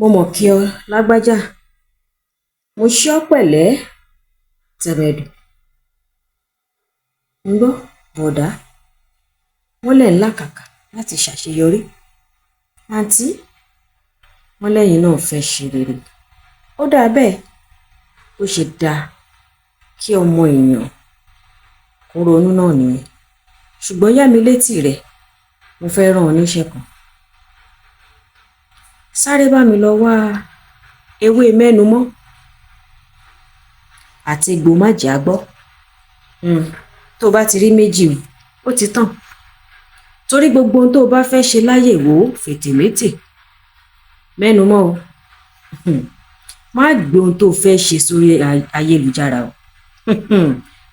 mo mọ̀ kí ọ lágbájá, mo ṣí ọ pẹ̀lẹ́ tẹ̀rẹ̀dù. ń gbọ́ bọ̀dá, wọ́n lẹ̀ ń làkàkà láti ṣàṣeyọrí. àǹtí, wọ́n lẹ́yìn náà fẹ́ ṣe rere. ó dáa bẹ́ẹ̀, ó ṣe dáa kí ọmọ èèyàn kó ronú náà nìyẹn. ṣùgbọ́n yá mi létí rẹ̀, mo fẹ́ rán ọ níṣẹ́ kan. sáré bá mi lọ wá ewé mẹ́numọ́ àti egbò májàgbọ́. tó o bá ti rí méjì ó ti tàn. torí gbogbo ohun tó o bá fẹ́ ṣe láyè wò ó fètèmétè mẹ́numọ́ o. má gbé ohun tó o fẹ́ ṣe sórí ayélujára o.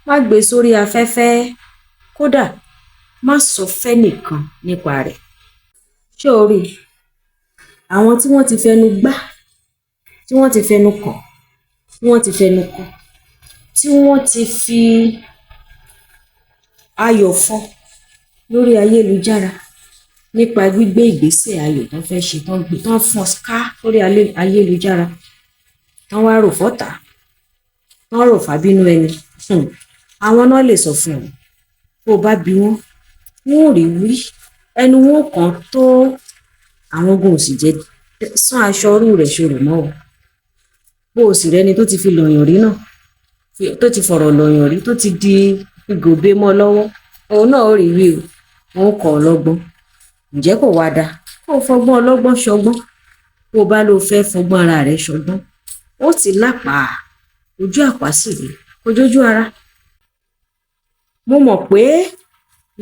má gbé sórí afẹ́fẹ́, kódà má sọ fẹ́nìkan nípa rẹ̀. ṣé o rí àwọn tí wọ́n ti fẹnu gbá, tí wọ́n ti fẹnu kàn, tí wọ́n ti fẹnu kọ, tí wọ́n ti fi ayọ̀ fọ́ lórí ayélujára nípa gbígbé ìgbésẹ̀ ayọ̀ tó fẹ́ ṣe, tán fọ́n ká lórí ayélujára, tán wá rò fọ́tà, tán rò fábínú ẹni. àwọn náà lè sọ fún ọ, bó o bá bi wọ́n, wọn ò rí wí, ẹnu wọn kàn tó àwọn ogun òsì jẹ sán aṣọ ọrú rẹ̀ ṣòro mọ́ ọ. bó o sì rẹni tó ti fi lọ̀yàn rí náà, tó ti fọ̀rọ̀ lọ̀yàn rí, tó ti di gòbé mọ́ lọ́wọ́, òun náà ò rí wí o. wọn kọ́ ọ lọ́gbọ́n. ǹjẹ́ kò wá dáa kó o fọgbọ́n ọlọ́gbọ́n ṣọgbọ́n? bó o bá lọ fẹ́ fọgbọ́n ara rẹ̀ ṣọgbọ́n, ó ti lápàá ojú àpá sì rí ojójú ara. mo mọ̀ pé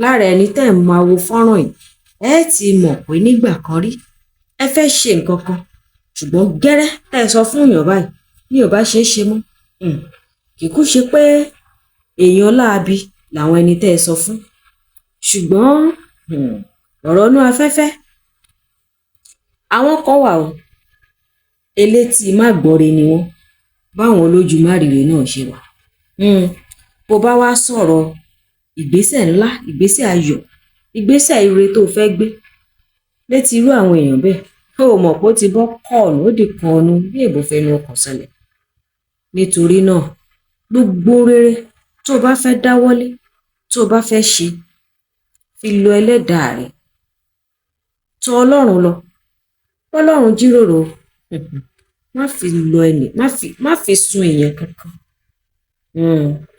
lára ẹni tẹ́ ń máa wo fọ́nrán yìí, ẹ ti mọ̀ pé nígbà kan rí ẹ fẹ́ ṣe nǹkan kan, ṣùgbọ́n gẹ́rẹ́ tẹ́ ẹ sọ fún èèyàn báyìí ní ò bá ṣe é ṣe mọ́. kìkú ṣe pé èèyàn láabi làwọn ẹni tẹ́ ẹ sọ fún, ṣùgbọ́n ọ̀rọ̀ inú afẹ́fẹ́. àwọn kan wà o, elétí má gbọ́re ni wọ́n, báwọn olójú márìrè náà ṣe wà. bó bá wá sọ̀rọ̀ ìgbésẹ̀ ńlá, ìgbésẹ̀ ayọ̀, ìgbésẹ̀ ire tó fẹ́ gbé létí irú àwọn èèyàn bẹ́ẹ̀, ó mọ̀ pé ó ti bọ́ kọ́ọ̀nù, ó di kọ́ọ̀nù bí èbó fẹnu ọkàn sẹlẹ̀. nítorí náà gbogbo rere tó o bá fẹ́ dáwọ́lé, tó o bá fẹ́ ṣe, fi lọ ẹlẹ́dàá rẹ̀, tọ̀ Ọlọ́run lọ, Ọlọ́run jíròrò. má fi lọ ẹnì, má fi sun èèyàn kankan.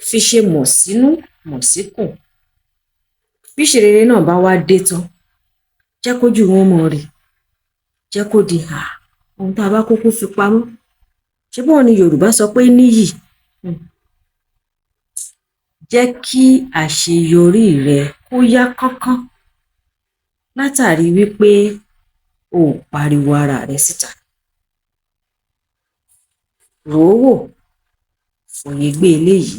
fi ṣe mọ̀ sínú mọ̀ síkùn. bí ìṣerere náà bá wá dé tán, jẹ́ kójú wọn mọ̀ rí, jẹ́ kó di ohun tá a bá kúkú fi pamọ́. ṣé bọ́ọ̀ ni Yorùbá sọ pé níyì. jẹ́ kí àṣeyọrí rẹ kó yá kánkán látàrí wípé o ò pariwo ara rẹ síta. rò ó wò, fòye gbé eléyìí.